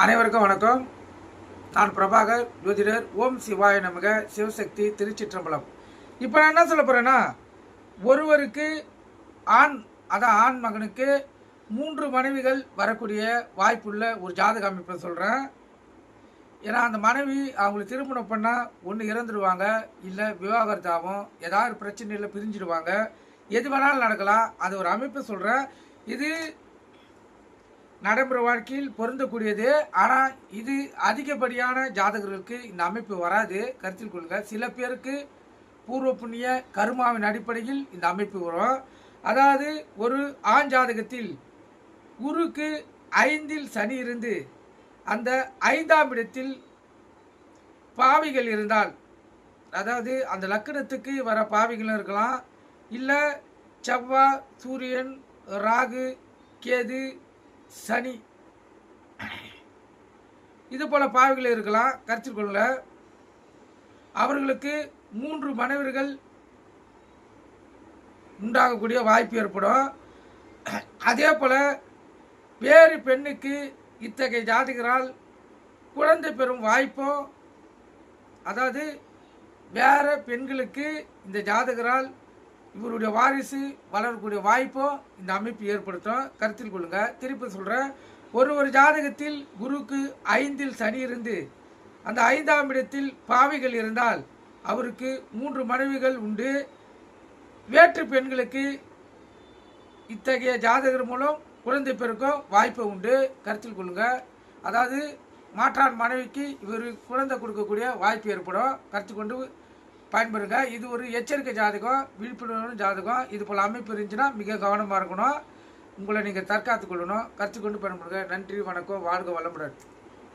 அனைவருக்கும் வணக்கம். நான் பிரபாகர், ஜோதிடர். ஓம் சிவாய நமக. சிவசக்தி, திருச்சிற்றம்பலம். இப்போ நான் என்ன சொல்ல போகிறேன்னா, ஒருவருக்கு ஆண் மகனுக்கு 3 மனைவிகள் வரக்கூடிய வாய்ப்புள்ள ஒரு ஜாதக அமைப்பை சொல்கிறேன். ஏன்னா அந்த மனைவி அவங்களுக்கு திருமணம் பண்ணால் ஒன்று இறந்துடுவாங்க, இல்லை விவாகரத்தாகும், ஏதாவது பிரச்சனையில் பிரிஞ்சிடுவாங்க, எது வேணாலும் நடக்கலாம். அது ஒரு அமைப்பை சொல்கிறேன். இது நடைமுறை வாழ்க்கையில் பொருந்தக்கூடியது. ஆனால் இது அதிகப்படியான ஜாதகர்களுக்கு இந்த அமைப்பு வராது, கருத்தில் கொள்ளுங்கள். சில பேருக்கு பூர்வ புண்ணிய கருமாவின் அடிப்படையில் இந்த அமைப்பு வரும். அதாவது ஒரு ஆண் ஜாதகத்தில் குருக்கு 5ல் சனி இருந்து அந்த 5ஆம் இடத்தில் பாவிகள் இருந்தால், அதாவது அந்த லக்கணத்துக்கு வர பாவிகளும் இருக்கலாம், இல்லை செவ்வாய், சூரியன், ராகு, கேது, சனி, இது போல பாவிகள் இருக்கலாம். கருத்தில் கொள்ள அவர்களுக்கு 3 மனைவர்கள் உண்டாகக்கூடிய வாய்ப்பு ஏற்படும். அதே போல வேறு பெண்ணுக்கு இத்தகைய ஜாதகரால் குழந்தை பெறும் வாய்ப்பும், அதாவது வேற பெண்களுக்கு இந்த ஜாதகரால் இவருடைய வாரிசு வளரக்கூடிய வாய்ப்பும் இந்த அமைப்பு ஏற்படுத்தும். கருத்தில் கொள்ளுங்க. திருப்பி சொல்கிறேன். ஒரு ஜாதகத்தில் குருக்கு 5ல் சனி இருந்து அந்த 5ஆம் இடத்தில் பாவிகள் இருந்தால் அவருக்கு 3 மனைவிகள் உண்டு. வேற்று பெண்களுக்கு இத்தகைய ஜாதகர் மூலம் குழந்தை பெருக்கும் வாய்ப்பு உண்டு. கருத்தில் கொள்ளுங்க. அதாவது மாற்றான் மனைவிக்கு இவர் குழந்தை கொடுக்கக்கூடிய வாய்ப்பு ஏற்படும். கருத்தில் கொண்டு பயன்பெறுங்க. இது ஒரு எச்சரிக்கை ஜாதகம், விழிப்புணர்வு ஜாதகம். இது போல் அமைப்பு இருந்துச்சுன்னா மிக கவனமாக இருக்கணும். உங்களை நீங்கள் தற்காத்து கொள்ளணும். கருத்து கொண்டு பயன்படுங்க. நன்றி, வணக்கம், வாழ்க வளமுடன்.